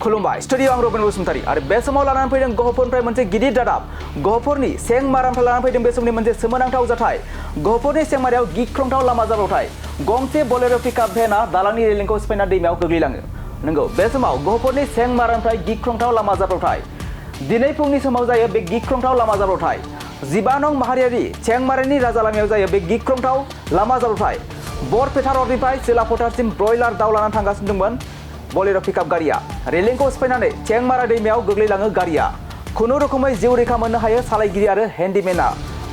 खुलुमबाय स्टुडियो आं रबिन बसुमतारी आरो बे समाव लानानै फैदों गहपुरनिफ्राय मोनसे गिदिर रादाब गहपुरनि सेंमारानिफ्राय लानानै फैदों बे समनि मोनसे सोमोनांथाव जाथाय गहपुरनि सेंमारायाव गिख्रंथाव लामा जाब्रबथाय गंसे बोलेरो पिकआप भेना दालांनि रेलिंखौ सिफायना दैमायाव गोग्लैलाङो नंगौ बे समाव गहपुरनि सेंमारानिफ्राय गिख्रंथाव लामा जाब्रबथाय दिनै फुंनि समाव जायो बे गिख्रंथाव लामा जाब्रबथाय 15 नं माहारियारि सेंमारानि राजा लामायाव जायो बे गिख्रंथाव लामा जाब्रबथाय बरपेटा रडनिफ्राय सिला फोथारसिम ब्रयलार दाउ लानानै थांगासिनो दंमोन बोलेरो पिकआप गारिया रेलिंखौ सिफायनानै सेंमारा दैमायाव गोग्लैलाङो गारिया खुनु रोखोमै जिउ रैखा मोननो हायो सालायगिरि आरो हेन्डिमेना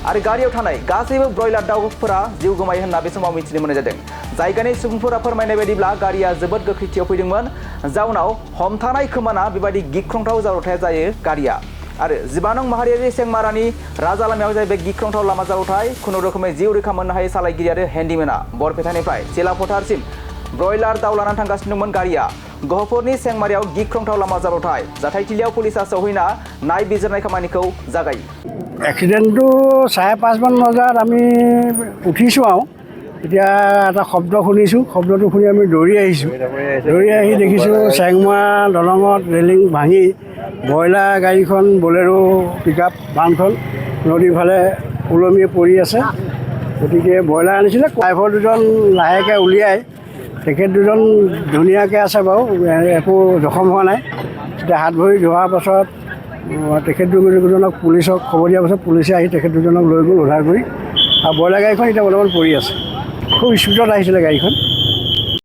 आरो गारियाव थानाय गासैबो ब्रयलार दाउफोरा जिउ गोमायो होनना बे समाव मिथिनो मोननाय जादों जायगानि सुबुंफोरा फोरमायनाय बायदिब्ला गारिया जोबोद गोख्रैथियाव फैदोंमोन जाउनाव हमथानाय खोमाना बेबायदि गिख्रंथाव जाब्रबथाया जायो गारिया आरो 15 नं माहारियारि सेंमारानि राजा लामायाव जायो बे गिख्रंथाव लामा जाब्रबथाय खुनु रोखोमै जिउ रैखा मोननो हायो सालायगिरि आरो हेन्डिमेना बरपेटानिफ्राय सिला फोथारसिम ब्रयलार दाउ लानानै थांगासिनो दंमोन गारिया गहपुरनि सेंमारायाव गिख्रंथाव लामा जाब्रबथाय जाथायथिलियाव पुलिसा सौहैना नायबिजिरनाय खामानिखौ जागायो এক্সিডেণ্টটো 5:30 মান বজাত আমি উঠিছোঁ আৰু এতিয়া এটা শব্দ শুনিছোঁ শব্দটো শুনি আমি দৌৰি আহিছোঁ দৌৰি আহি দেখিছোঁ চেংমৰা দলঙত ৰেলিং ভাঙি ব্ৰইলাৰ গাড়ীখন বলেৰো পিকআপ ভানখন নদীৰ ফালে ওলমি পৰি আছে গতিকে ব্ৰইলাৰ আনিছিলে ড্ৰাইভাৰ দুজন লাহেকৈ উলিয়াই তেখেত দুজন ধুনীয়াকৈ আছে বাৰু একো জখম হোৱা নাই তেতিয়া হাত ভৰি ধোৱাৰ পাছত তেখেত দুজনক পুলিচক খবৰ দিয়াৰ পাছত পুলিচে আহি তেখেত দুজনক লৈ গ'ল উদ্ধাৰ কৰি আৰু ব্ৰইলাৰ গাড়ীখন এতিয়া বৰ্তমান পৰি আছে খুব স্পীডত আহিছিলে গাড়ীখন